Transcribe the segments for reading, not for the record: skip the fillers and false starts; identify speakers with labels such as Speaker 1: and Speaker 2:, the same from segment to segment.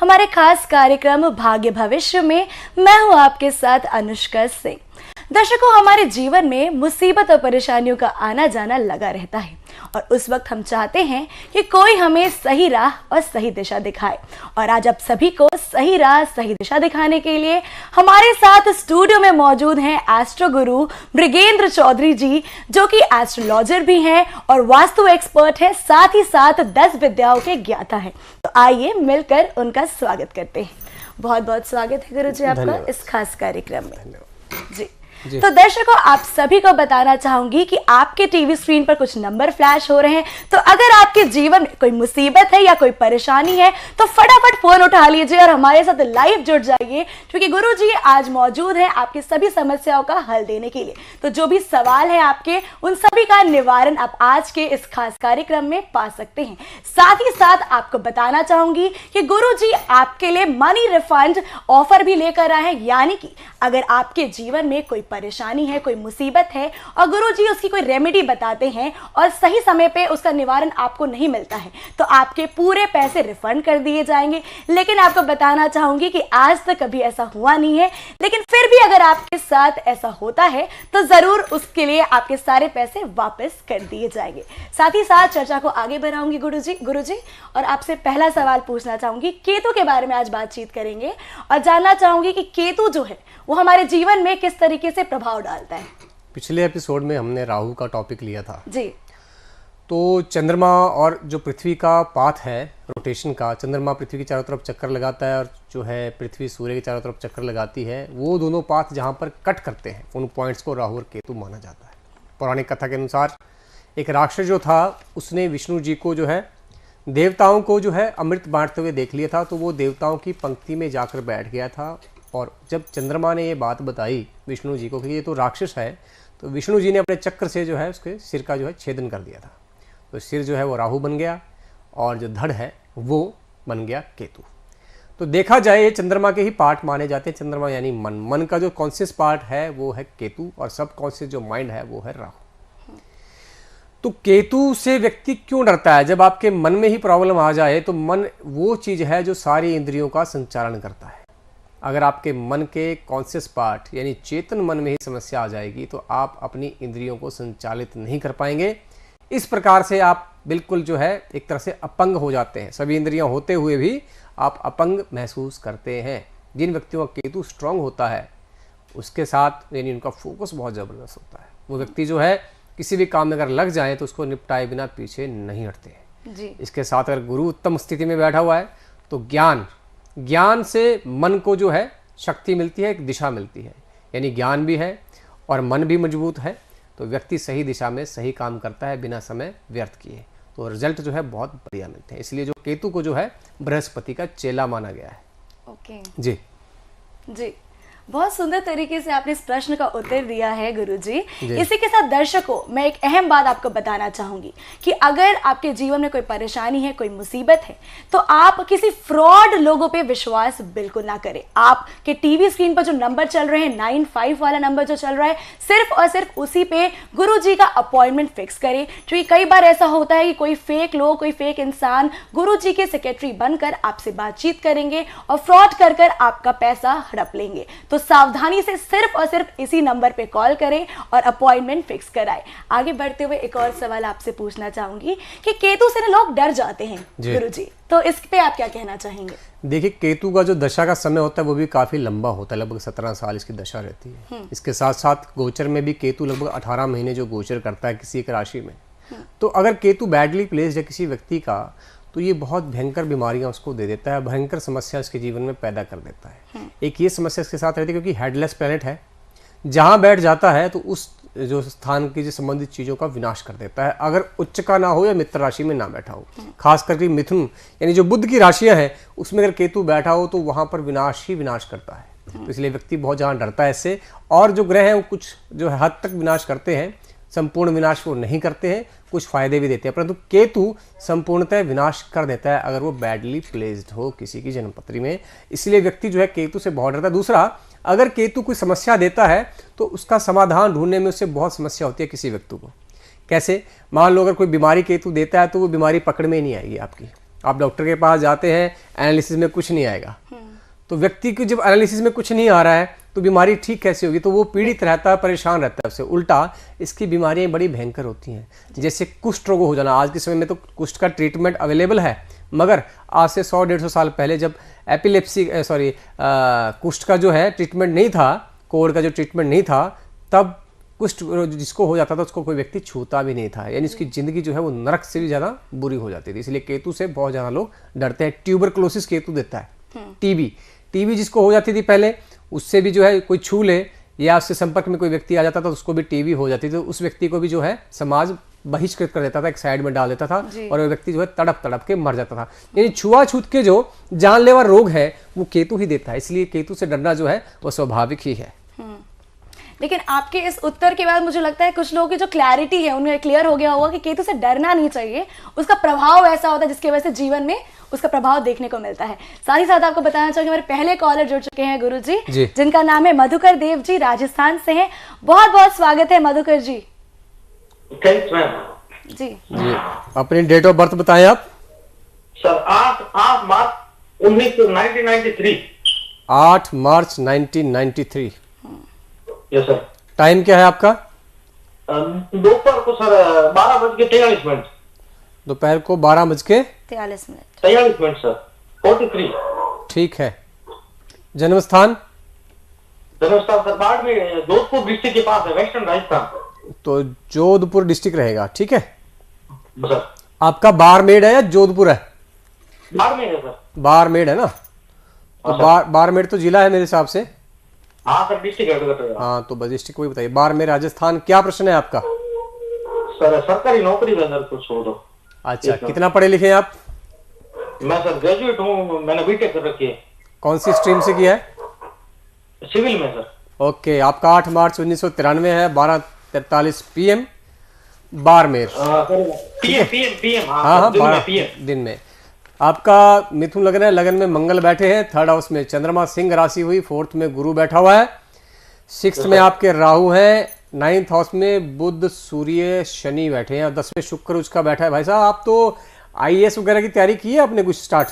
Speaker 1: हमारे खास कार्यक्रम भाग्य भविष्य में मैं हूं आपके साथ अनुष्का सिंह। दर्शकों, हमारे जीवन में मुसीबत और परेशानियों का आना जाना लगा रहता है और उस वक्त हम चाहते हैं कि कोई हमें सही राह और सही दिशा दिखाए। और आज आप सभी को सही राह सही दिशा दिखाने के लिए हमारे साथ स्टूडियो में मौजूद हैं एस्ट्रो गुरु मृगेंद्र चौधरी जी, जो कि एस्ट्रोलॉजर भी हैं और वास्तु एक्सपर्ट है, साथ ही साथ 10 विद्याओं के ज्ञाता है। तो आइए मिलकर उनका स्वागत करते हैं। बहुत बहुत स्वागत है गुरु जी आपका इस खास कार्यक्रम में। जी तो दर्शकों, आप सभी को बताना चाहूंगी कि आपके टीवी स्क्रीन पर कुछ नंबर फ्लैश हो रहे हैं, तो अगर आपके जीवन में कोई मुसीबत है या कोई परेशानी है तो फटाफट फोन उठा लीजिए और हमारे साथ लाइव जुड़ जाइए, क्योंकि गुरु जी आज मौजूद हैं आपकी सभी समस्याओं का हल देने के लिए। तो जो भी सवाल है आपके, उन सभी का निवारण आप आज के इस खास कार्यक्रम में पा सकते हैं। साथ ही साथ आपको बताना चाहूंगी कि गुरु जी आपके लिए मनी रिफंड ऑफर भी लेकर आए हैं, यानी कि अगर आपके जीवन में कोई परेशानी है, कोई मुसीबत है और गुरुजी उसकी कोई रेमेडी बताते हैं और सही समय पे उसका निवारण आपको नहीं मिलता है, तो आपके पूरे पैसे रिफंड कर दिए जाएंगे। लेकिन आपको बताना चाहूंगी कि आज तक कभी ऐसा हुआ नहीं है, लेकिन फिर भी अगर आपके साथ ऐसा होता है तो जरूर उसके लिए आपके सारे पैसे वापस कर दिए जाएंगे। साथ ही साथ चर्चा को आगे बढ़ाऊंगी गुरुजी, और आपसे पहला सवाल पूछना चाहूंगी। केतु के बारे में आज बातचीत करेंगे और जानना चाहूंगी कि केतु जो है वो हमारे जीवन में किस तरीके से प्रभाव डालता है।
Speaker 2: पिछले एपिसोड में हमने राहु का टॉपिक लिया था
Speaker 1: जी।
Speaker 2: तो चंद्रमा और जो पृथ्वी का पाथ है रोटेशन का, चंद्रमा पृथ्वी के चारों तरफ चक्कर लगाता है और जो है पृथ्वी सूर्य के चारों तरफ चक्कर लगाती है, वो दोनों पाथ जहाँ पर कट करते हैं उन पॉइंट्स को राहु और केतु माना जाता है। पौराणिक कथा के अनुसार एक राक्षस जो था उसने विष्णु जी को जो है देवताओं को जो है अमृत बांटते हुए देख लिया था, तो वो देवताओं की पंक्ति में जाकर बैठ गया था। और जब चंद्रमा ने ये बात बताई विष्णु जी को कि ये तो राक्षस है, तो विष्णु जी ने अपने चक्र से जो है उसके सिर का जो है छेदन कर दिया था। तो सिर जो है वो राहु बन गया और जो धड़ है वो बन गया केतु। तो देखा जाए ये चंद्रमा के ही पार्ट माने जाते हैं। चंद्रमा यानी मन का जो कॉन्शियस पार्ट है वो है केतु और सब कॉन्शियस जो माइंड है वो है राहु। तो केतु से व्यक्ति क्यों डरता है? जब आपके मन में ही प्रॉब्लम आ जाए तो मन वो चीज़ है जो सारी इंद्रियों का संचालन करता है। अगर आपके मन के कॉन्शियस पार्ट यानी चेतन मन में ही समस्या आ जाएगी तो आप अपनी इंद्रियों को संचालित नहीं कर पाएंगे। इस प्रकार से आप बिल्कुल जो है एक तरह से अपंग हो जाते हैं। सभी इंद्रियां होते हुए भी आप अपंग महसूस करते हैं। जिन व्यक्तियों का केतु स्ट्रांग होता है उसके साथ यानी उनका फोकस बहुत ज़बरदस्त होता है। वो व्यक्ति जो है किसी भी काम में अगर लग जाए तो उसको निपटाए बिना पीछे नहीं हटते हैं जी। इसके साथ अगर गुरु उत्तम स्थिति में बैठा हुआ है तो ज्ञान से मन को जो है शक्ति मिलती है, एक दिशा मिलती है, यानी ज्ञान भी है और मन भी मजबूत है, तो व्यक्ति सही दिशा में सही काम करता है बिना समय व्यर्थ किए, तो रिजल्ट जो है बहुत बढ़िया मिलते हैं। इसलिए जो केतु को जो है बृहस्पति का चेला माना गया है।
Speaker 1: ओके
Speaker 2: जी
Speaker 1: जी, बहुत सुंदर तरीके से आपने इस प्रश्न का उत्तर दिया है गुरुजी। इसी के साथ दर्शकों, मैं एक अहम बात आपको बताना चाहूंगी कि अगर आपके जीवन में कोई परेशानी है, कोई मुसीबत है, तो आप किसी फ्रॉड लोगों पे विश्वास बिल्कुल ना करें। आपके टीवी स्क्रीन पर जो नंबर चल रहे हैं 95 वाला नंबर जो चल रहा है, सिर्फ और सिर्फ उसी पे गुरुजी का अपॉइंटमेंट फिक्स करें। क्योंकि कई बार ऐसा होता है कि कोई फेक लोग, कोई फेक इंसान गुरुजी के सेक्रेटरी बनकर आपसे बातचीत करेंगे और फ्रॉड कर कर आपका पैसा हड़प लेंगे। तो सावधानी से सिर्फ और सिर्फ इसी नंबर पे कॉल करें और अपॉइंटमेंट फिक्स कराएं। आगे बढ़ते हुए एक और सवाल आपसे पूछना चाहूंगी कि केतु से लोग डर जाते हैं गुरुजी, तो इस पे आप क्या कहना चाहेंगे?
Speaker 2: देखिए, केतु का जो दशा का समय होता है वो भी काफी लंबा होता है, लगभग 17 साल इसकी दशा रहती है। इसके साथ साथ गोचर में भी केतु लगभग 18 महीने जो गोचर करता है किसी एक राशि में। तो अगर केतु बैडली प्लेस्ड है किसी व्यक्ति का तो ये बहुत भयंकर बीमारियां उसको दे देता है, भयंकर समस्या उसके जीवन में पैदा कर देता है। एक ये समस्या इसके साथ रहती है क्योंकि हेडलेस प्लैनेट है, जहां बैठ जाता है तो उस जो स्थान की जो संबंधित चीजों का विनाश कर देता है, अगर उच्च का ना हो या मित्र राशि में ना बैठा हो। खास करके मिथुन यानी जो बुध की राशियां हैं उसमें अगर केतु बैठा हो तो वहां पर विनाश ही विनाश करता है। तो इसलिए व्यक्ति बहुत ज्यादा डरता है इससे। और जो ग्रह हैं वो कुछ जो है हद तक विनाश करते हैं, संपूर्ण विनाश वो नहीं करते हैं, कुछ फायदे भी देते हैं, परंतु केतु संपूर्णतः विनाश कर देता है अगर वो बैडली प्लेस्ड हो किसी की जन्मपत्री में। इसलिए व्यक्ति जो है केतु से बहुत डरता है। दूसरा, अगर केतु कोई समस्या देता है तो उसका समाधान ढूंढने में उससे बहुत समस्या होती है किसी व्यक्ति को। कैसे? मान लो अगर कोई बीमारी केतु देता है तो वो बीमारी पकड़ में नहीं आएगी आपकी। आप डॉक्टर के पास जाते हैं, एनालिसिस में कुछ नहीं आएगा, तो व्यक्ति को जब एनालिसिस में कुछ नहीं आ रहा है तो बीमारी ठीक कैसे होगी? तो वो पीड़ित रहता है, परेशान रहता है। उससे उल्टा इसकी बीमारियां बड़ी भयंकर होती हैं, जैसे कुष्ठ रोग हो जाना। आज के समय में तो कुष्ठ का ट्रीटमेंट अवेलेबल है, मगर आज से 100-150 साल पहले जब एपिलेप्सी कुष्ठ का जो है ट्रीटमेंट नहीं था, कोढ़ का जो ट्रीटमेंट नहीं था, तब कुष्ठ जिसको हो जाता था उसको कोई व्यक्ति छूता भी नहीं था, यानी उसकी ज़िंदगी जो है वो नरक से भी ज़्यादा बुरी हो जाती थी। इसलिए केतु से बहुत ज़्यादा लोग डरते हैं। ट्यूबरकुलोसिस केतु देता है। टीबी जिसको हो जाती थी पहले, उससे भी जो है कोई छू ले या उससे संपर्क में कोई व्यक्ति आ जाता था तो उसको भी टीबी हो जाती थी, तो उस व्यक्ति को भी जो है समाज बहिष्कृत कर देता था, एक साइड में डाल देता था और वो व्यक्ति जो है तड़प तड़प के मर जाता था। यानी छुआछूत के जो जानलेवा रोग है वो केतु ही देता है, इसलिए केतु से डरना जो है वो स्वाभाविक ही है।
Speaker 1: लेकिन आपके इस उत्तर के बाद मुझे लगता है कुछ लोगों की जो क्लैरिटी है उन्हें क्लियर हो गया होगा कि केतु से डरना नहीं चाहिए, उसका प्रभाव ऐसा होता है जिसकी वजह से जीवन में उसका प्रभाव देखने को मिलता है। साथ ही साथ आपको बताना चाहूंगी हमारे पहले कॉलर जुड़ चुके हैं गुरुजी, जिनका नाम है मधुकर देव जी, राजस्थान से हैं। बहुत बहुत स्वागत है मधुकर जी।
Speaker 3: Thanks ma'am.
Speaker 1: जी
Speaker 2: अपनी डेट ऑफ बर्थ बताएं आप।
Speaker 3: Sir 8 March 1993।
Speaker 2: 8 March 1993।
Speaker 3: Yes sir.
Speaker 2: Time क्या है आपका?
Speaker 3: दोपहर को सर 12:43।
Speaker 2: दोपहर को 12:43
Speaker 3: सर 43।
Speaker 2: ठीक है। जन्म स्थान
Speaker 3: सर बाड़मेर, जोधपुर डिस्ट्रिक्ट के पास है, वेस्टर्न राजस्थान।
Speaker 2: तो जोधपुर डिस्ट्रिक्ट रहेगा, ठीक है
Speaker 3: सर।
Speaker 2: आपका बारमेर है या जोधपुर है?
Speaker 3: बाड़मेर है सर।
Speaker 2: बारमेर है ना, तो बारमेर तो जिला है मेरे हिसाब से।
Speaker 3: हाँ सर, डिस्ट्रिक्ट है।
Speaker 2: हाँ तो बस डिस्ट्रिक्ट को भी बताइए। बारमेर राजस्थान। क्या प्रश्न है आपका?
Speaker 3: सर सरकारी नौकरी के अंदर कुछ हो तो।
Speaker 2: अच्छा, कितना पढ़े लिखे हैं आप?
Speaker 3: मैं सर ग्रेजुएट हूँ, मैंने बीटेक कर रखी है।
Speaker 2: कौन सी स्ट्रीम से किया है?
Speaker 3: सिविल में सर।
Speaker 2: ओके, आपका 8 मार्च 1993 है, 12:43 PM, बारमेर।
Speaker 3: पीएम।
Speaker 2: हाँ, दिन में। आपका मिथुन लगन है, लगन में मंगल बैठे हैं, 3rd हाउस में चंद्रमा सिंह राशि हुई, 4th में गुरु बैठा हुआ है, 6th में आपके राहु है, 9th हाउस में बुध सूर्य शनि बैठे हैं और 10वें शुक्र उसका बैठा है। भाई साहब, आप तो IAS वगैरह की तैयारी की है आपने कुछ स्टार्ट?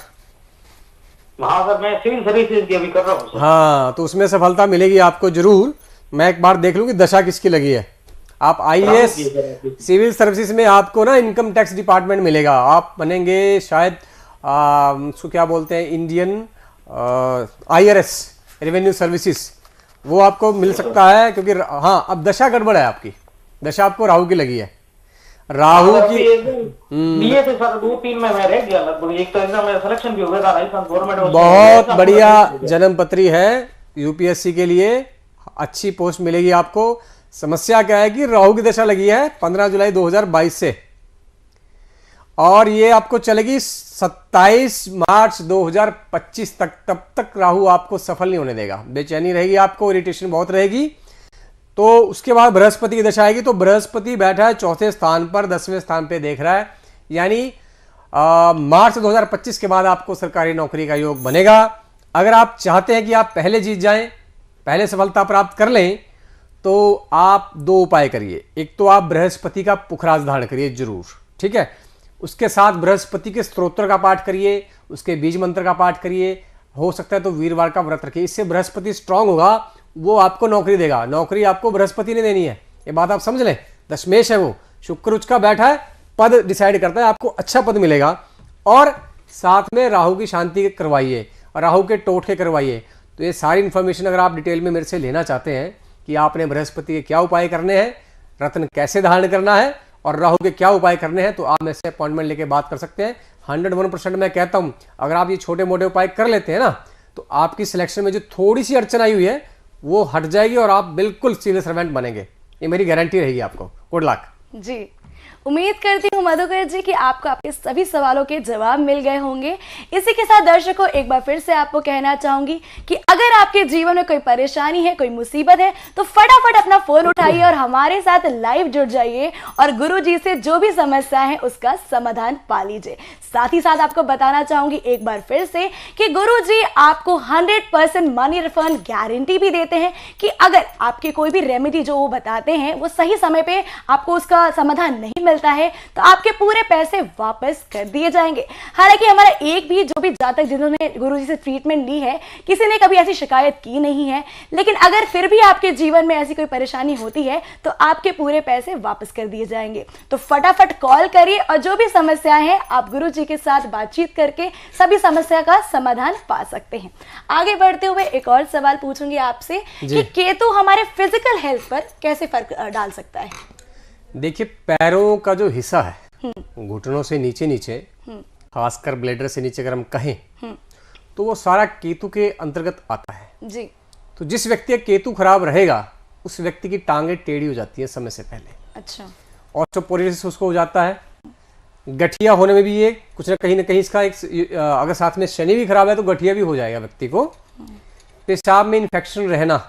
Speaker 3: हाँ सर, मैं सिविल सर्विसेज की अभी कर रहा हूँ।
Speaker 2: हाँ, तो उसमें सफलता मिलेगी आपको जरूर। मैं एक बार देख लूँ कि दशा किसकी लगी है। आप IAS सिविल सर्विसेज में आपको ना इनकम टैक्स डिपार्टमेंट मिलेगा, आप बनेंगे शायद उसको क्या बोलते हैं, इंडियन IRS रेवेन्यू सर्विसेज, वो आपको मिल सकता है। क्योंकि हाँ, अब दशा गड़बड़ है आपकी, दशा आपको राहु की लगी है। राहु की
Speaker 3: बीए से सर 2-3 में मैं रह गया लगभग, एक तो एग्जाम में सिलेक्शन भी हो गया था राजस्थान गवर्नमेंट।
Speaker 2: बहुत बढ़िया जन्म पत्री है UPSC के लिए, अच्छी पोस्ट मिलेगी आपको। समस्या क्या है कि राहु की दशा लगी है 15 जुलाई 2022 से, और ये आपको चलेगी 27 मार्च 2025 तक। तब तक राहु आपको सफल नहीं होने देगा, बेचैनी रहेगी आपको, इरिटेशन बहुत रहेगी। तो उसके बाद बृहस्पति की दशा आएगी, तो बृहस्पति बैठा है 4थे स्थान पर, 10वें स्थान पे देख रहा है, यानी मार्च 2025 के बाद आपको सरकारी नौकरी का योग बनेगा। अगर आप चाहते हैं कि आप पहले जीत जाएं, पहले सफलता प्राप्त कर लें, तो आप 2 उपाय करिए। एक तो आप बृहस्पति का पुखराज धारण करिए जरूर, ठीक है। उसके साथ बृहस्पति के स्तोत्र का पाठ करिए, उसके बीज मंत्र का पाठ करिए, हो सकता है तो वीरवार का व्रत रखिए। इससे बृहस्पति स्ट्रांग होगा, वो आपको नौकरी देगा। नौकरी आपको बृहस्पति ने देनी है, ये बात आप समझ लें। दशमेश है वो, शुक्र उसका बैठा है, पद डिसाइड करता है, आपको अच्छा पद मिलेगा। और साथ में राहु की शांति करवाइए, राहु के टोटके करवाइए। तो ये सारी इन्फॉर्मेशन अगर आप डिटेल में मेरे से लेना चाहते हैं कि आपने बृहस्पति के क्या उपाय करने हैं, रत्न कैसे धारण करना है और राहु के क्या उपाय करने हैं, तो आप मेरे से अपॉइंटमेंट लेके बात कर सकते हैं। 101% मैं कहता हूं, अगर आप ये छोटे मोटे उपाय कर लेते हैं ना, तो आपकी सिलेक्शन में जो थोड़ी सी अड़चन आई हुई है वो हट जाएगी और आप बिल्कुल सिविल सर्वेंट बनेंगे, ये मेरी गारंटी रहेगी आपको। गुड लक
Speaker 1: जी। उम्मीद करती हूँ मधुकर जी कि आपको आपके सभी सवालों के जवाब मिल गए होंगे। इसी के साथ दर्शकों, एक बार फिर से आपको कहना चाहूंगी कि अगर आपके जीवन में कोई परेशानी है, कोई मुसीबत है, तो फटाफट अपना फोन उठाइए और हमारे साथ लाइव जुड़ जाइए और गुरु जी से जो भी समस्या है उसका समाधान पा लीजिए। साथ ही साथ आपको बताना चाहूंगी एक बार फिर से कि गुरु जी आपको 100% मनी रिफंड गारंटी भी देते हैं कि अगर आपके कोई भी रेमेडी जो वो बताते हैं वो सही समय पे आपको उसका समाधान नहीं मिलता है तो आपके पूरे पैसे वापस कर दिए जाएंगे। हालांकि हमारा एक भी जो भी जातक जिन्होंने गुरुजी से ट्रीटमेंट ली है, किसी ने कभी ऐसी शिकायत की नहीं है, लेकिन अगर फिर भी आपके जीवन में ऐसी कोई परेशानी होती है तो आपके पूरे पैसे वापस कर दिए जाएंगे। तो फटाफट कॉल करिए और जो भी समस्या है आप गुरुजी के साथ बातचीत करके सभी समस्या का समाधान पा सकते हैं। आगे बढ़ते हुए एक और सवाल पूछूंगी आपसे कि केतु हमारे फिजिकल हेल्थ पर कैसे फर्क डाल सकता है?
Speaker 2: देखिए, पैरों का जो हिस्सा है घुटनों से नीचे नीचे, खासकर ब्लेडर से नीचे अगर हम कहें तो वो सारा केतु के अंतर्गत आता है
Speaker 1: जी।
Speaker 2: तो जिस व्यक्ति का केतु खराब रहेगा उस व्यक्ति की टांगें टेढ़ी हो जाती है समय से पहले।
Speaker 1: अच्छा।
Speaker 2: ऑस्टियोपोरोसिस उसको हो जाता है। गठिया होने में भी ये कुछ ना कहीं इसका एक, अगर साथ में शनि भी खराब है तो गठिया भी हो जाएगा व्यक्ति को। पेशाब में इन्फेक्शन रहना,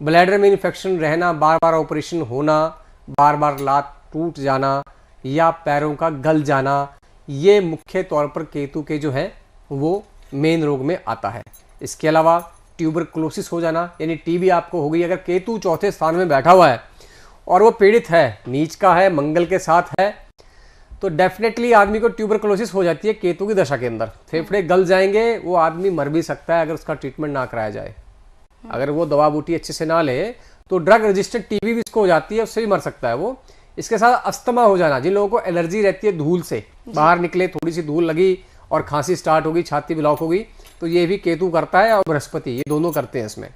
Speaker 2: ब्लैडर में इन्फेक्शन रहना, बार बार ऑपरेशन होना, बार बार लात टूट जाना या पैरों का गल जाना, ये मुख्य तौर पर केतु के जो है वो मेन रोग में आता है। इसके अलावा ट्यूबरकुलोसिस हो जाना, यानी टीबी आपको हो गई। अगर केतु चौथे स्थान में बैठा हुआ है और वो पीड़ित है, नीच का है, मंगल के साथ है, तो डेफिनेटली आदमी को ट्यूबरकुलोसिस हो जाती है केतु की दशा के अंदर। फेफड़े गल जाएंगे, वो आदमी मर भी सकता है अगर उसका ट्रीटमेंट ना कराया जाए। अगर वो दवा बूटी अच्छे से ना ले तो ड्रग रजिस्टर्ड टीबी भी इसको हो जाती है, उससे भी मर सकता है वो। इसके साथ अस्थमा हो जाना, जिन लोगों को एलर्जी रहती है धूल से, बाहर निकले थोड़ी सी धूल लगी और खांसी स्टार्ट होगी, छाती ब्लॉक होगी, तो ये भी केतु करता है और बृहस्पति, ये दोनों करते हैं इसमें।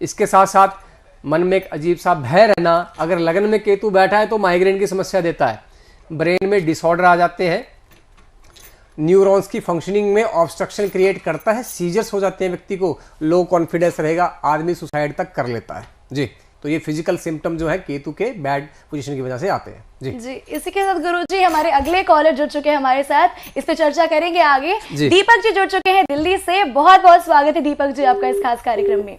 Speaker 2: इसके साथ साथ मन में एक अजीब सा भय रहना, अगर लगन में केतु बैठा है तो माइग्रेन की समस्या देता है। ब्रेन में डिसऑर्डर आ जाते हैं, न्यूरॉन्स की फंक्शनिंग में ऑब्स्ट्रक्शन क्रिएट करता है, सीजर्स हो जाते हैं, व्यक्ति को लो कॉन्फिडेंस रहेगा, आदमी सुसाइड तक कर लेता है जी। तो ये फिजिकल सिम्टम जो है केतु के बैड पोजीशन की वजह से आते हैं जी।
Speaker 1: जी, इसी के साथ गुरुजी हमारे अगले कॉलर जुड़ चुके हैं हमारे साथ, इस पे चर्चा करेंगे आगे। दीपक जी जुड़ चुके हैं दिल्ली से, बहुत बहुत स्वागत है दीपक जी आपका इस खास कार्यक्रम में।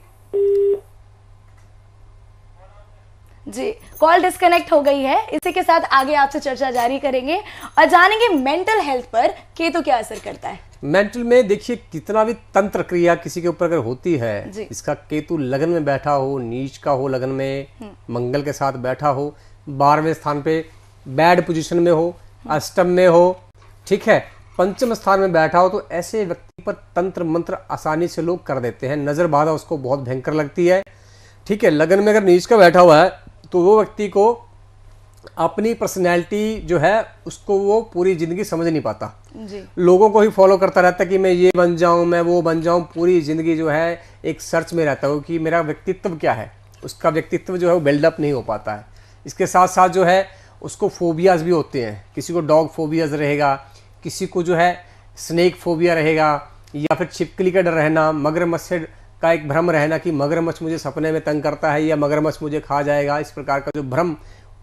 Speaker 1: जी, कॉल डिस्कनेक्ट हो गई है। इसी के साथ आगे आपसे चर्चा जारी करेंगे और जानेंगे मेंटल हेल्थ पर केतु क्या असर करता है।
Speaker 2: मेंटल में देखिए, कितना भी तंत्र क्रिया किसी के ऊपर अगर होती है, इसका केतु लगन में बैठा हो, नीच का हो, लगन में मंगल के साथ बैठा हो, 12वें स्थान पे बैड पोजीशन में हो, अष्टम में हो, ठीक है, पंचम स्थान में बैठा हो, तो ऐसे व्यक्ति पर तंत्र मंत्र आसानी से लोग कर देते हैं। नजर बाधा उसको बहुत भयंकर लगती है, ठीक है। लगन में अगर नीच का बैठा हुआ है तो वो व्यक्ति को अपनी पर्सनैलिटी जो है उसको वो पूरी जिंदगी समझ नहीं पाता
Speaker 1: जी।
Speaker 2: लोगों को ही फॉलो करता रहता है कि मैं ये बन जाऊं, मैं वो बन जाऊं, पूरी जिंदगी जो है एक सर्च में रहता है कि मेरा व्यक्तित्व क्या है। उसका व्यक्तित्व जो है वो बिल्डअप नहीं हो पाता है। इसके साथ साथ जो है उसको फोबियाज भी होते हैं, किसी को डॉग फोबियाज रहेगा, किसी को जो है स्नेक फोबिया रहेगा, या फिर छिपकली का डर रहना, मगरमच्छ का एक भ्रम रहना कि मगरमच्छ मुझे सपने में तंग करता है या मगरमच्छ मुझे खा जाएगा। इस प्रकार का जो भ्रम,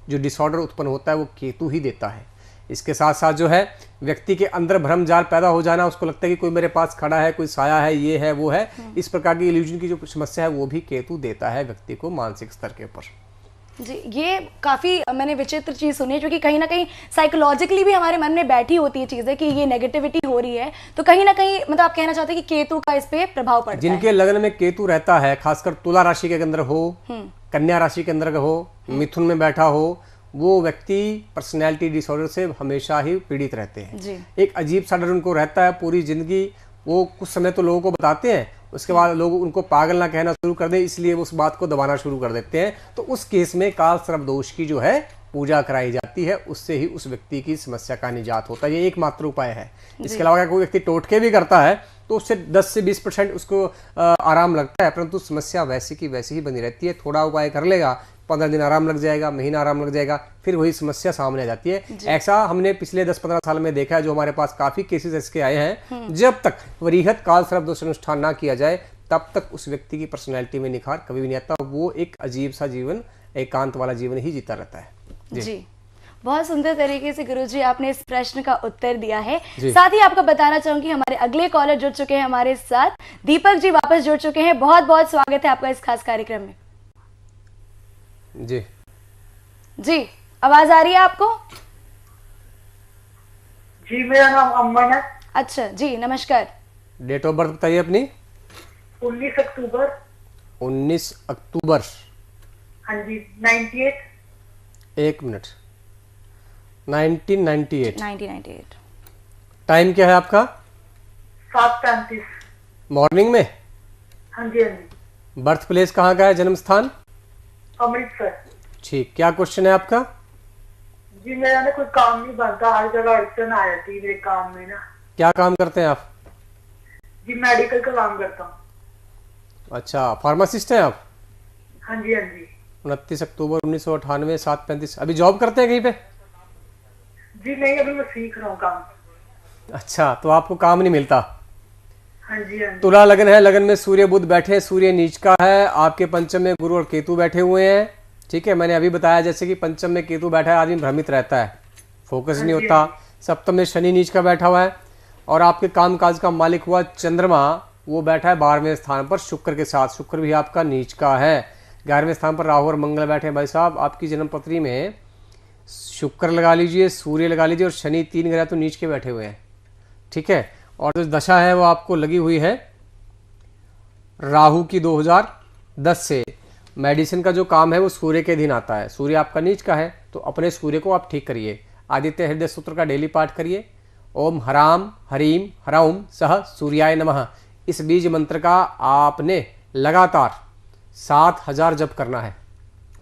Speaker 2: जो डिसऑर्डर उत्पन्न होता है वो केतु ही देता है। इसके साथ साथ जो है व्यक्ति के अंदर भ्रम जाल पैदा हो जाना, उसको लगता है कि कोई मेरे पास खड़ा है, कोई साया है, ये है वो है। इस प्रकार की इल्यूजन की जो समस्या है वो भी केतु देता है व्यक्ति को मानसिक स्तर के ऊपर
Speaker 1: जी। ये काफी मैंने विचित्र चीज सुनी है, क्योंकि कहीं ना कहीं साइकोलॉजिकली भी हमारे मन में बैठी होती है चीजें कि ये नेगेटिविटी हो रही है, तो कहीं ना कहीं मतलब आप कहना चाहते हैं कि केतु का इस पे प्रभाव पड़ता है।
Speaker 2: जिनके लगन में केतु रहता है, खासकर तुला राशि के अंदर हो, कन्या राशि के अंदर हो, मिथुन में बैठा हो, वो व्यक्ति पर्सनैलिटी डिसऑर्डर से हमेशा ही पीड़ित रहते हैं
Speaker 1: जी।
Speaker 2: एक अजीब सा डर उनको रहता है पूरी जिंदगी। वो कुछ समय तो लोगों को बताते हैं, उसके बाद लोग उनको पागल ना कहना शुरू कर दें, इसलिए वो उस बात को दबाना शुरू कर देते हैं। तो उस केस में काल सर्प दोष की जो है पूजा कराई जाती है, उससे ही उस व्यक्ति की समस्या का निजात होता है। ये एकमात्र उपाय है। इसके अलावा अगर कोई व्यक्ति टोटके भी करता है तो उससे 10 से 20% उसको आराम लगता है, परंतु समस्या वैसी की वैसी ही बनी रहती है। थोड़ा उपाय कर लेगा, 15 दिन आराम लग जाएगा, महीना आराम लग जाएगा, फिर वही समस्या सामने आ जाती है। ऐसा हमने पिछले 10-15 साल में देखा है, जो हमारे पास काफी केसेस इसके आए हैं। जब तक वरीहत काल सर्प दोष अनुष्ठान ना किया जाए तब तक उस व्यक्ति की पर्सनैलिटी में निखार कभी भी नहीं आता। वो एक अजीब सा जीवन, एकांत वाला जीवन ही जीता रहता है
Speaker 1: जी। बहुत सुंदर तरीके से गुरुजी आपने इस प्रश्न का उत्तर दिया है। साथ ही आपको बताना चाहूंगी हमारे अगले कॉलर जुड़ चुके हैं हमारे साथ, दीपक जी वापस जुड़ चुके हैं। बहुत बहुत स्वागत है आपका इस खास कार्यक्रम में।
Speaker 2: जी
Speaker 1: जी, आवाज आ रही है आपको?
Speaker 4: जी, मेरा नाम अमन है।
Speaker 1: अच्छा जी, नमस्कार।
Speaker 2: डेट ऑफ बर्थ बताइए अपनी।
Speaker 4: 19 अक्टूबर।
Speaker 2: 19 अक्टूबर।
Speaker 4: हाँ जी, 98।
Speaker 2: एक मिनट। 1998।
Speaker 1: 1998।
Speaker 2: टाइम क्या है आपका?
Speaker 4: 7:35।
Speaker 2: मॉर्निंग में।
Speaker 4: हाँ जी हाँ जी।
Speaker 2: बर्थ प्लेस कहाँ का है, जन्म स्थान?
Speaker 4: अमृतसर।
Speaker 2: ठीक, क्या क्वेश्चन है आपका?
Speaker 4: जी मेरा ना कोई काम नहीं बनता, हर जगह अड़चन आ जाती है मेरे काम में ना।
Speaker 2: क्या काम करते हैं आप?
Speaker 4: जी मेडिकल का काम करता हूँ।
Speaker 2: अच्छा, फार्मासिस्ट हैं आप?
Speaker 4: हाँ जी हाँ जी।
Speaker 2: 29 अक्टूबर 1998, 7:35। अभी जॉब करते हैं कहीं पे?
Speaker 4: जी नहीं, अभी मैं सीख रहा हूँ काम।
Speaker 2: अच्छा, तो आपको काम नहीं मिलता।
Speaker 4: हाँ जी हाँ जी।
Speaker 2: तुला लगन है, लगन में सूर्य बुध बैठे हैं, सूर्य नीच का है, आपके पंचम में गुरु और केतु बैठे हुए हैं। ठीक है, मैंने अभी बताया जैसे कि पंचम में केतु बैठा है, आदमी भ्रमित रहता है, फोकस नहीं होता। सप्तम में शनि नीच का बैठा हुआ है, और आपके काम काज का मालिक हुआ चंद्रमा, वो बैठा है 12वें स्थान पर शुक्र के साथ। शुक्र भी आपका नीच का है। 11वें स्थान पर राहु और मंगल बैठे हैं। भाई साहब, आपकी जन्म पत्री में शुक्र लगा लीजिए, सूर्य लगा लीजिए, और शनि 3 ग्रह तो नीच के बैठे हुए हैं। ठीक है, और जो दशा है वो आपको लगी हुई है राहु की 2010 से। मेडिसिन का जो काम है वो सूर्य के अधीन आता है, सूर्य आपका नीच का है, तो अपने सूर्य को आप ठीक करिए। आदित्य हृदय सूत्र का डेली पाठ करिए। ओम हराम हरीम हराउम सह सूर्याय नमः, इस बीज मंत्र का आपने लगातार 7000 जप करना है।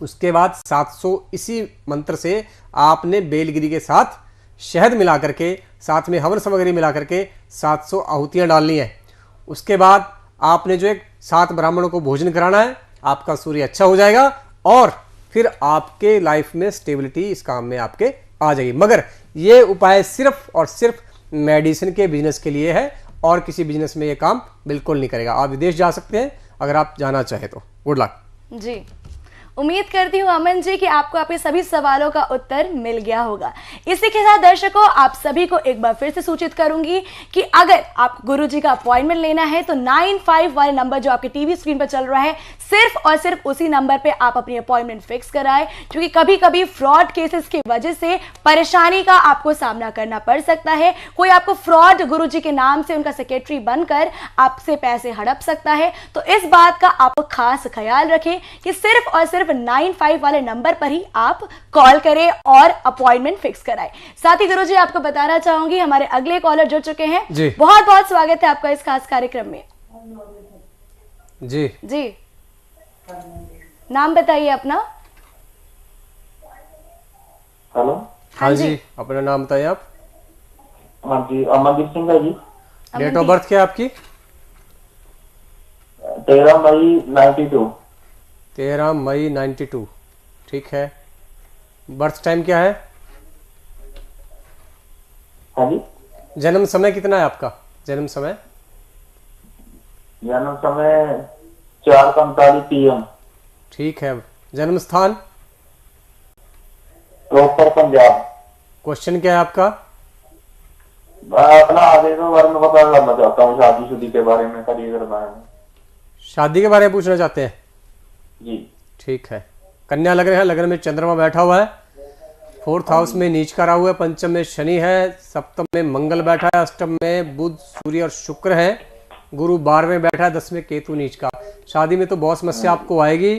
Speaker 2: उसके बाद 700 इसी मंत्र से आपने बेलगिरी के साथ शहद मिला करके, साथ में हवन सामग्री मिला करके 700 आहुतियां डालनी है। उसके बाद आपने जो एक 7 ब्राह्मणों को भोजन कराना है, आपका सूर्य अच्छा हो जाएगा, और फिर आपके लाइफ में स्टेबिलिटी इस काम में आपके आ जाएगी। मगर ये उपाय सिर्फ और सिर्फ मेडिसिन के बिजनेस के लिए है, और किसी बिजनेस में ये काम बिल्कुल नहीं करेगा। आप विदेश जा सकते हैं अगर आप जाना चाहे तो। गुड लक
Speaker 1: जी, उम्मीद करती हूँ अमन जी कि आपको आपके सभी सवालों का उत्तर मिल गया होगा। इसी के साथ दर्शकों, आप सभी को एक बार फिर से सूचित करूंगी कि अगर आप गुरुजी का अपॉइंटमेंट लेना है तो 95 वाले नंबर जो आपके टीवी स्क्रीन पर चल रहा है, सिर्फ और सिर्फ उसी नंबर पे आप अपनी अपॉइंटमेंट फिक्स कराएं, क्योंकि कभी कभी फ्रॉड केसेस की वजह से परेशानी का आपको सामना करना पड़ सकता है। कोई आपको फ्रॉड गुरुजी के नाम से उनका सेक्रेटरी बनकर आपसे पैसे हड़प सकता है। तो इस बात का आप खास ख्याल रखें कि सिर्फ और सिर्फ 95 वाले नंबर पर ही आप कॉल करें और अपॉइंटमेंट फिक्स कराएं। साथ ही गुरुजी, आपको बताना चाहूंगी हमारे अगले कॉलर जुड़ चुके हैं। बहुत बहुत स्वागत है आपका इस खास कार्यक्रम में।
Speaker 2: जी
Speaker 1: जी, नाम बताइए अपना।
Speaker 3: हेलो।
Speaker 2: हाँ जी, अपना नाम बताइए आप।
Speaker 3: हाँ जी, अमनदीप सिंह है जी।
Speaker 2: डेट ऑफ बर्थ क्या है आपकी?
Speaker 3: 13 मई 92।
Speaker 2: 13 मई 92। ठीक है, बर्थ टाइम क्या है?
Speaker 3: हाँ जी।
Speaker 2: जन्म समय कितना है आपका? जन्म समय?
Speaker 3: जन्म समय 4:45 PM।
Speaker 2: ठीक है, जन्म स्थान?
Speaker 3: प्रॉपर पंजाब।
Speaker 2: क्वेश्चन क्या है आपका?
Speaker 3: मैं अपना आगे के बारे में पता करना चाहता हूँ, शादी के बारे में, करियर के बारे में।
Speaker 2: शादी के बारे में पूछना चाहते हैं?
Speaker 3: जी।
Speaker 2: ठीक है, कन्या लग्न है, लग्न में चंद्रमा बैठा हुआ है, 4th हाउस में नीच का रहा हुआ है, पंचम में शनि है, सप्तम में मंगल बैठा है, अष्टम में बुध सूर्य और शुक्र है, गुरु 12वें बैठा है, 10 में केतु नीच का। शादी में तो बहुत समस्या आपको आएगी।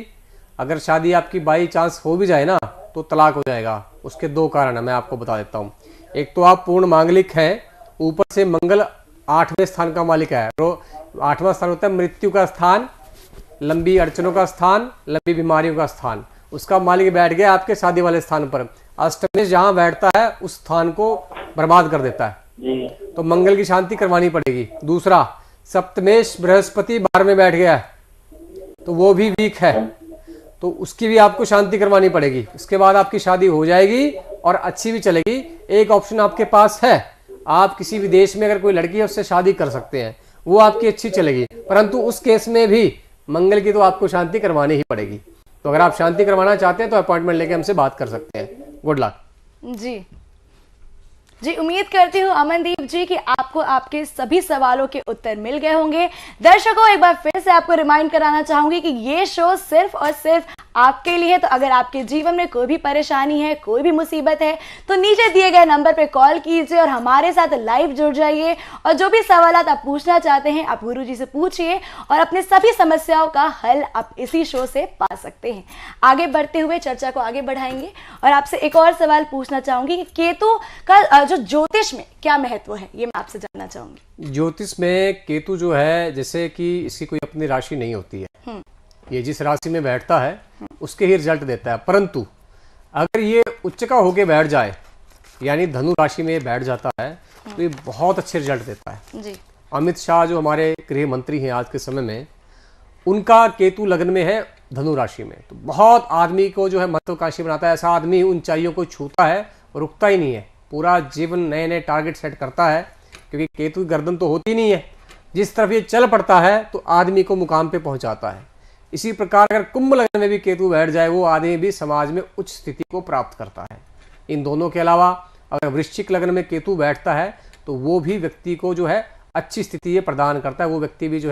Speaker 2: अगर शादी आपकी बाई चांस हो भी जाए ना तो तलाक हो जाएगा। उसके 2 कारण है, मैं आपको बता देता हूँ। एक तो आप पूर्ण मांगलिक हैं, ऊपर से मंगल 8वें स्थान का मालिक है। 8वां स्थान होता है मृत्यु का स्थान, लंबी अड़चनों का स्थान, लंबी बीमारियों का स्थान। उसका मालिक बैठ गया आपके शादी वाले स्थान पर। अष्टमेश जहां बैठता है उस स्थान को बर्बाद कर देता है, तो मंगल की शांति करवानी पड़ेगी। दूसरा, सप्तमेश बृहस्पति 12 में बैठ गया है, तो वो भी वीक है, तो उसकी भी आपको शांति करवानी पड़ेगी। उसके बाद आपकी शादी हो जाएगी और अच्छी भी चलेगी। एक ऑप्शन आपके पास है, आप किसी विदेश में अगर कोई लड़की है उससे शादी कर सकते हैं, वो आपकी अच्छी चलेगी। परंतु उस केस में भी मंगल की तो आपको शांति करवानी ही पड़ेगी। तो अगर आप शांति करवाना चाहते हैं तो अपॉइंटमेंट लेके हमसे बात कर सकते हैं। Good luck.
Speaker 1: जी जी, उम्मीद करती हूँ अमनदीप जी कि आपको आपके सभी सवालों के उत्तर मिल गए होंगे। दर्शकों, एक बार फिर से आपको रिमाइंड कराना चाहूंगी कि ये शो सिर्फ और सिर्फ आपके लिए है। तो अगर आपके जीवन में कोई भी परेशानी है, कोई भी मुसीबत है, तो नीचे दिए गए नंबर पे कॉल कीजिए और हमारे साथ लाइव जुड़ जाइए और जो भी सवाल आप पूछना चाहते हैं आप गुरुजी से पूछिए और अपने सभी समस्याओं का हल आप इसी शो से पा सकते हैं। आगे बढ़ते हुए चर्चा को आगे बढ़ाएंगे और आपसे एक और सवाल पूछना चाहूंगी कि केतु का जो ज्योतिष में क्या महत्व है, ये मैं आपसे जानना चाहूंगी।
Speaker 2: ज्योतिष में केतु जो है, जैसे कि इसकी कोई अपनी राशि नहीं होती है, ये जिस राशि में बैठता है उसके ही रिजल्ट देता है। परंतु अगर ये उच्च का होके बैठ जाए, यानी धनु राशि में बैठ जाता है, तो ये बहुत अच्छे रिजल्ट देता है
Speaker 1: जी।
Speaker 2: अमित शाह जो हमारे गृह मंत्री हैं आज के समय में, उनका केतु लग्न में है धनु राशि में, तो बहुत आदमी को जो है महत्वाकांक्षी बनाता है। ऐसा आदमी ऊंचाइयों को छूता है, रुकता ही नहीं है, पूरा जीवन नए नए टारगेट सेट करता है, क्योंकि केतु की गर्दन तो होती नहीं है, जिस तरफ ये चल पड़ता है तो आदमी को मुकाम पे पहुंचाता है। इसी प्रकार अगर कुंभ लग्न में भी केतु बैठ जाए, वो आदमी भी समाज में उच्च स्थिति को प्राप्त करता है। इन दोनों के अलावा अगर वृश्चिक लग्न में केतु बैठता है तो वो भी व्यक्ति को जो है अच्छी स्थिति ये प्रदान करता है, वो व्यक्ति भी जो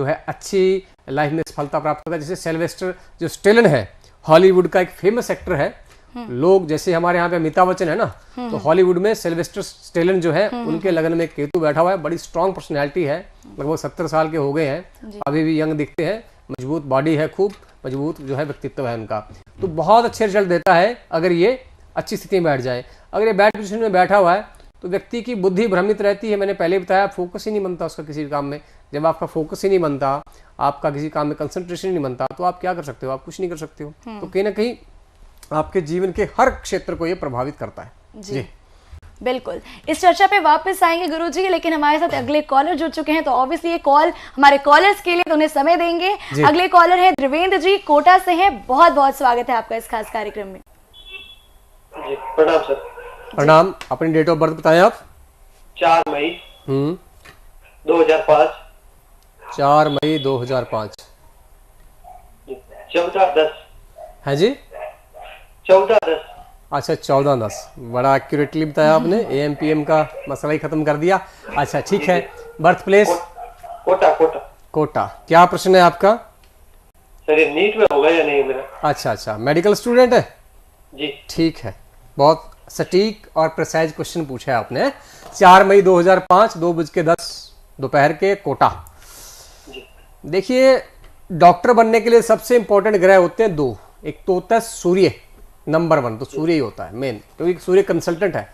Speaker 2: है अच्छी लाइफ में सफलता प्राप्त करता है। जैसे सिल्वेस्टर जो स्टेलन है, हॉलीवुड का एक फेमस एक्टर है, लोग जैसे हमारे यहाँ पे अमिताभ बच्चन है ना, तो हॉलीवुड में सिल्वेस्टर स्टेलन जो है उनके लग्न में केतु बैठा हुआ है। बड़ी स्ट्रांग पर्सनैलिटी है, लगभग 70 साल के हो गए हैं, अभी भी यंग दिखते हैं, मजबूत बॉडी है, खूब मजबूत जो है व्यक्तित्व है उनका, तो बहुत अच्छे रिजल्ट देता है अगर ये अच्छी स्थिति में बैठ जाए। अगर ये बैड पोजीशन में बैठा हुआ है तो व्यक्ति की बुद्धि भ्रमित रहती है। मैंने पहले बताया, फोकस ही नहीं बनता उसका किसी काम में। जब आपका फोकस ही नहीं बनता, आपका किसी काम में कंसंट्रेशन नहीं बनता, तो आप क्या कर सकते हो? आप कुछ नहीं कर सकते हो। तो कहीं ना कहीं आपके जीवन के हर क्षेत्र को ये प्रभावित करता है।
Speaker 1: जी बिल्कुल, इस चर्चा पे वापस आएंगे गुरुजी, लेकिन हमारे साथ अगले कॉलर जुड़ चुके हैं, तो ऑब्वियसली ये कॉल हमारे कॉलर्स के लिए, तो उन्हें समय देंगे। अगले कॉलर है त्रिवेंद्र जी, कोटा से हैं। बहुत बहुत स्वागत है आपका इस खास कार्यक्रम में।
Speaker 5: जी प्रणाम सर।
Speaker 2: प्रणाम। अपनी डेट ऑफ बर्थ बताएं आप।
Speaker 5: 4 मई 2005।
Speaker 2: 4 मई 2005।
Speaker 5: 14-10
Speaker 2: है जी,
Speaker 5: 14-10।
Speaker 2: अच्छा 14-10, बड़ा एक्यूरेटली बताया आपने। AM PM का मसला ही खत्म कर दिया। अच्छा ठीक है, बर्थ प्लेस
Speaker 5: कोटा।
Speaker 2: कोटा। क्या प्रश्न है आपका?
Speaker 5: सर ये नीट में होगा या नहीं मेरा?
Speaker 2: अच्छा, मेडिकल स्टूडेंट है
Speaker 5: जी।
Speaker 2: ठीक है, बहुत सटीक और प्रिसाइज क्वेश्चन पूछा है आपने। 4 मई 2005 2:10 दोपहर के, कोटा। देखिए, डॉक्टर बनने के लिए सबसे इंपॉर्टेंट ग्रह होते हैं 2। एक तो होता है सूर्य, नंबर 1 तो सूर्य ही होता है मेन, क्योंकि सूर्य कंसल्टेंट है।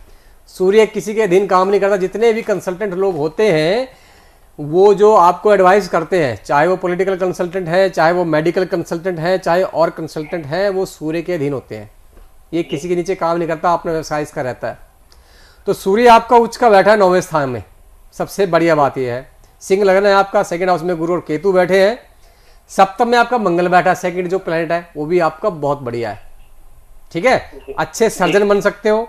Speaker 2: सूर्य किसी के अधीन काम नहीं करता। जितने भी कंसल्टेंट लोग होते हैं वो जो आपको एडवाइस करते हैं, चाहे वो पॉलिटिकल कंसल्टेंट है, चाहे वो मेडिकल कंसल्टेंट है, चाहे और कंसल्टेंट है, वो सूर्य के अधीन होते हैं। ये किसी के नीचे काम नहीं करता, अपना व्यवसाय इसका रहता है। तो सूर्य आपका उच्च का बैठा है 9वें स्थान में। सबसे बढ़िया बात यह है, सिंह लगन है आपका, सेकंड हाउस में गुरु और केतु बैठे हैं। सप्तम में आपका मंगल बैठा है, सेकंड जो प्लैनेट है वो भी आपका बहुत बढ़िया है। ठीक है, अच्छे सर्जन बन सकते हो।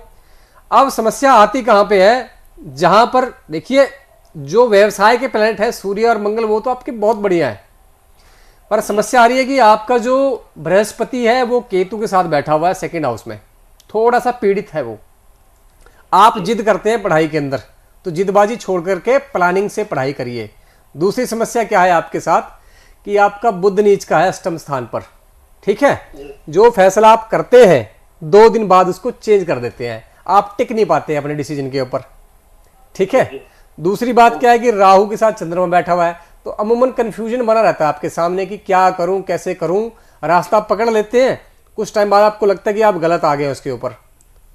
Speaker 2: अब समस्या आती कहां पे है? जहां पर देखिए, जो व्यवसाय के प्लैनेट है सूर्य और मंगल, वो तो आपके बहुत बढ़िया है, पर समस्या आ रही है कि आपका जो बृहस्पति है वो केतु के साथ बैठा हुआ है सेकंड हाउस में, थोड़ा सा पीड़ित है वो। आप जिद करते हैं पढ़ाई के अंदर, तो जिदबाजी छोड़ करके प्लानिंग से पढ़ाई करिए। दूसरी समस्या क्या है आपके साथ कि आपका बुध नीच का है 8वें स्थान पर। ठीक है, जो फैसला आप करते हैं 2 दिन बाद उसको चेंज कर देते हैं, आप टिक नहीं पाते हैं अपने डिसीजन के ऊपर। ठीक है, दूसरी बात क्या है कि राहु के साथ चंद्रमा बैठा हुआ है, तो अमूमन कंफ्यूजन बना रहता है आपके सामने कि क्या करूं, कैसे करूं। रास्ता आप पकड़ लेते हैं, कुछ टाइम बाद आपको लगता है कि आप गलत आ गए उसके ऊपर,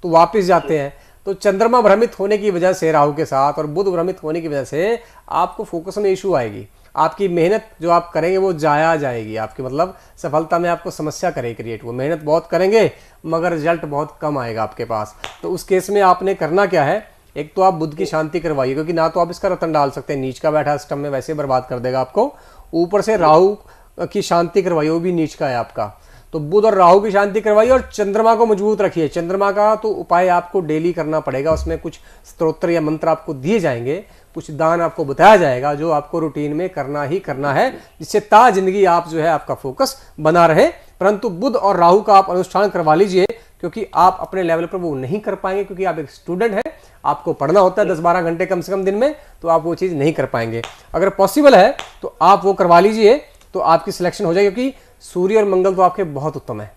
Speaker 2: तो वापस जाते हैं। तो चंद्रमा भ्रमित होने की वजह से राहु के साथ और बुध भ्रमित होने की वजह से आपको फोकस में इशू आएगी। आपकी मेहनत जो आप करेंगे वो जाया जाएगी, आपकी मतलब सफलता में आपको समस्या करेगी क्रिएट। वो मेहनत बहुत करेंगे मगर रिजल्ट बहुत कम आएगा आपके पास। तो उस केस में आपने करना क्या है, एक तो आप बुध की शांति करवाइए, क्योंकि ना तो आप इसका रतन डाल सकते हैं, नीच का बैठा अष्टम में वैसे बर्बाद कर देगा आपको। ऊपर से राहु की शांति करवाइए, वो भी नीच का है आपका। तो बुध और राहु की शांति करवाइए और चंद्रमा को मजबूत रखिए। चंद्रमा का तो उपाय आपको डेली करना पड़ेगा, उसमें कुछ स्तोत्र या मंत्र आपको दिए जाएंगे, कुछ दान आपको बताया जाएगा, जो आपको रूटीन में करना ही करना है, जिससे ता जिंदगी आप जो है आपका फोकस बना रहे। परंतु बुध और राहु का आप अनुष्ठान करवा लीजिए, क्योंकि आप अपने लेवल पर वो नहीं कर पाएंगे, क्योंकि आप एक स्टूडेंट हैं, आपको पढ़ना होता है 10-12 घंटे कम से कम दिन में, तो आप वो चीज़ नहीं कर पाएंगे। अगर पॉसिबल है तो आप वो करवा लीजिए, तो आपकी सिलेक्शन हो जाएगी। क्योंकि सूर्य और मंगल तो आपके बहुत उत्तम है।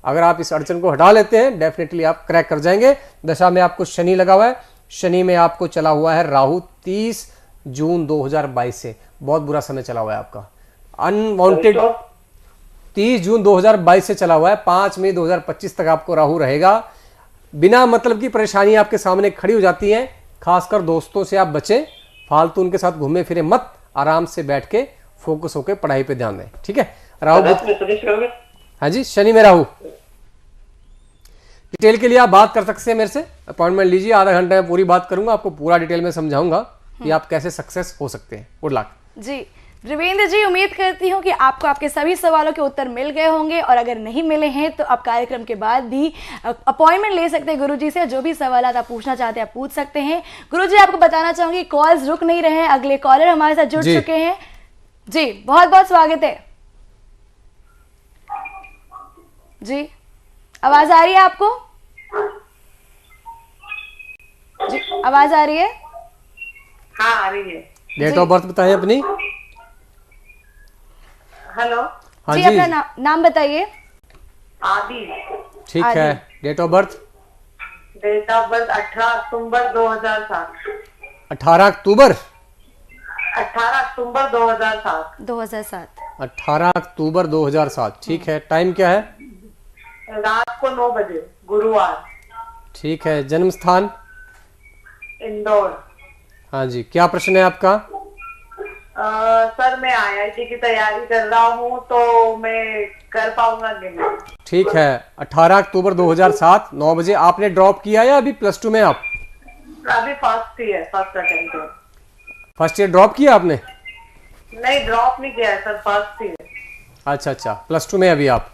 Speaker 2: अगर आप इस अड़चन को हटा लेते हैं डेफिनेटली आप क्रैक कर जाएंगे। दशा में आपको शनि लगा हुआ है, शनि में आपको चला हुआ है राहु 30 जून 2022 से, बहुत बुरा समय चला हुआ है आपका। अनवांटेड 30 जून 2022 से चला हुआ है, 5 मई 2025 तक आपको राहु रहेगा। बिना मतलब की परेशानी आपके सामने खड़ी हो जाती है, खासकर दोस्तों से आप बचें, फालतू उनके साथ घूमे फिरे मत, आराम से बैठ के फोकस होकर पढ़ाई पे ध्यान दें, ठीक है। राहु हाँ जी, शनि में राहु। डिटेल के लिए आप बात कर सकते हैं मेरे से, अपॉइंटमेंट लीजिए, आधा घंटे में पूरी बात करूंगा, आपको पूरा डिटेल में समझाऊंगा कि आप कैसे सक्सेस हो सकते हैं। गुड लक
Speaker 1: जी। देवेंद्र जी, उम्मीद करती हूँ कि आपको आपके सभी सवालों के उत्तर मिल गए होंगे, और अगर नहीं मिले हैं तो आप कार्यक्रम के बाद भी अपॉइंटमेंट ले सकते हैं गुरुजी से। जो भी सवाल आप पूछना चाहते हैं आप पूछ सकते हैं। गुरुजी, आपको बताना चाहूंगी कॉल्स रुक नहीं रहे हैं, अगले कॉलर हमारे साथ जुड़ चुके हैं जी। बहुत बहुत स्वागत है जी। आवाज आ रही है आपको जी? आवाज आ रही है?
Speaker 4: हाँ आ रही है।
Speaker 2: डेट ऑफ बर्थ बताइए अपनी।
Speaker 4: हेलो
Speaker 2: हाँ
Speaker 1: जी,
Speaker 2: जी,
Speaker 1: अपना नाम बताइए।
Speaker 4: आदि।
Speaker 2: ठीक
Speaker 1: आदि।
Speaker 2: है। Date of birth
Speaker 4: date of birth 18 अक्टूबर 2007।
Speaker 2: 18 अक्टूबर
Speaker 4: 18 अक्टूबर 2007।
Speaker 1: 2007।
Speaker 2: 18 अक्टूबर 2007, ठीक है। टाइम क्या है?
Speaker 4: रात को 9 बजे, गुरुवार।
Speaker 2: ठीक है। जन्म स्थान?
Speaker 4: इंदौर।
Speaker 2: हाँ जी, क्या प्रश्न है आपका?
Speaker 4: सर मैं IIT की तैयारी कर रहा हूँ, तो मैं कर पाऊंगा कि नहीं?
Speaker 2: ठीक है। 18 अक्टूबर 2007 9 बजे आपने ड्रॉप किया या अभी +2 में आप?
Speaker 4: अभी फर्स्ट ईयर, फर्स्ट अटेम्प्ट है।
Speaker 2: फर्स्ट ईयर ड्रॉप किया आपने?
Speaker 4: नहीं, ड्रॉप नहीं किया है सर, फर्स्ट ईयर।
Speaker 2: अच्छा अच्छा, +2 में अभी आप।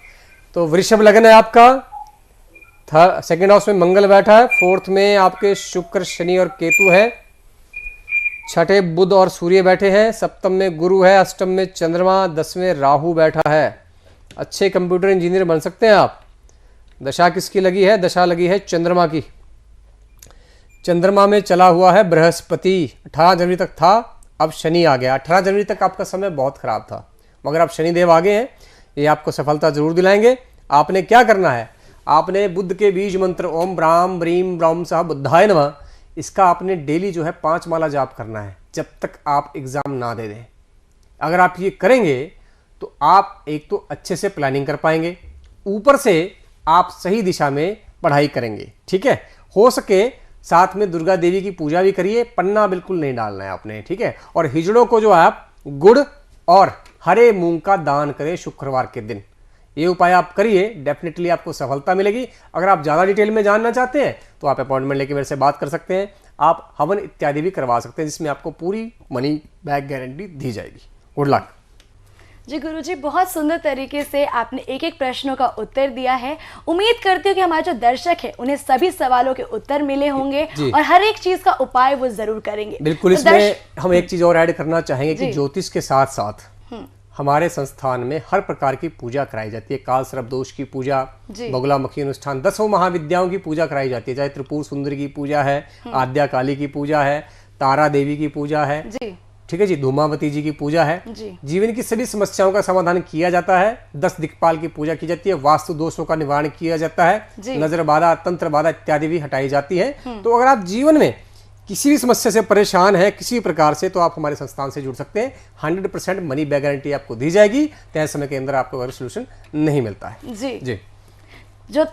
Speaker 2: तो वृषभ लगन है आपका, सेकेंड हाउस में मंगल बैठा है, फोर्थ में आपके शुक्र शनि और केतु है, छठे बुध और सूर्य बैठे हैं, सप्तम में गुरु है, अष्टम में चंद्रमा, 10वें राहु बैठा है। अच्छे कंप्यूटर इंजीनियर बन सकते हैं आप। दशा किसकी लगी है? दशा लगी है चंद्रमा की। चंद्रमा में चला हुआ है बृहस्पति, 18 जनवरी तक था, अब शनि आ गया। 18 जनवरी तक आपका समय बहुत खराब था, मगर अब शनिदेव आ गए हैं, ये आपको सफलता जरूर दिलाएंगे। आपने क्या करना है? आपने बुद्ध के बीज मंत्र ओम ब्राह्म ब्रीम ब्राह्म साह बुद्धाय नमः, इसका आपने डेली जो है 5 माला जाप करना है, जब तक आप एग्जाम ना दे दें। अगर आप ये करेंगे तो आप एक तो अच्छे से प्लानिंग कर पाएंगे, ऊपर से आप सही दिशा में पढ़ाई करेंगे, ठीक है। हो सके साथ में दुर्गा देवी की पूजा भी करिए, पन्ना बिल्कुल नहीं डालना है आपने, ठीक है। और हिजड़ों को जो आप गुड़ और हरे मूंग का दान करें शुक्रवार के दिन, ये उपाय आप करिए, डेफिनेटली आपको सफलता मिलेगी। अगर आप ज़्यादा डिटेल में जानना चाहते हैं तो आप अपॉइंटमेंट लेके मेरे से बात कर सकते हैं। आप हवन इत्यादि भी करवा सकते हैं, जिसमें आपको पूरी मनी बैक गारंटी दी जाएगी। गुड लक
Speaker 1: जी। गुरुजी, बहुत सुंदर तरीके से आपने एक एक प्रश्नों का उत्तर दिया है। उम्मीद करती हूँ कि हमारे जो दर्शक है उन्हें सभी सवालों के उत्तर मिले होंगे और हर एक चीज का उपाय वो जरूर करेंगे।
Speaker 2: बिल्कुल।
Speaker 1: तो
Speaker 2: इसमें हम एक चीज और ऐड करना चाहेंगे कि ज्योतिष के साथ साथ हमारे संस्थान में हर प्रकार की पूजा कराई जाती है। काल सर्प दोष की पूजा, बगुलामुखी अनुष्ठान, 10 महाविद्याओं की पूजा कराई जाती है, चाहे त्रिपुर सुंदरी की पूजा है, आद्या काली की पूजा है, तारा देवी की पूजा है, ठीक है जी, धूमावती जी की पूजा है। जीवन की सभी समस्याओं का समाधान किया जाता है। 10 दिक्पाल की पूजा की जाती है, वास्तु दोषों का निवारण किया जाता है, नजर बाधा, तंत्र बाधा इत्यादि भी हटाई जाती है। तो अगर आप जीवन में किसी भी समस्या से परेशान है किसी प्रकार से, तो आप हमारे संस्थान से जुड़ सकते हैं। 100% मनी बैक गारंटी आपको दी जाएगी, तय समय के अंदर आपको अगर सोल्यूशन नहीं मिलता है। जी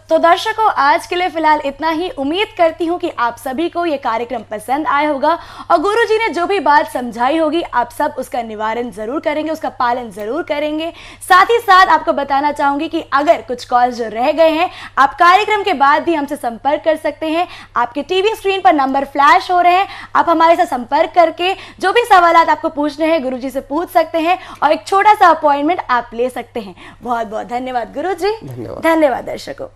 Speaker 1: तो दर्शकों, आज के लिए फिलहाल इतना ही। उम्मीद करती हूँ कि आप सभी को ये कार्यक्रम पसंद आया होगा और गुरुजी ने जो भी बात समझाई होगी आप सब उसका निवारण जरूर करेंगे, उसका पालन जरूर करेंगे। साथ ही साथ आपको बताना चाहूंगी कि अगर कुछ कॉल जो रह गए हैं आप कार्यक्रम के बाद भी हमसे संपर्क कर सकते हैं। आपके टीवी स्क्रीन पर नंबर फ्लैश हो रहे हैं, आप हमारे साथ संपर्क करके जो भी सवाल आपको पूछने हैं गुरुजी से पूछ सकते हैं और एक छोटा सा अपॉइंटमेंट आप ले सकते हैं। बहुत बहुत धन्यवाद गुरुजी।
Speaker 2: धन्यवाद।
Speaker 1: धन्यवाद दर्शकों।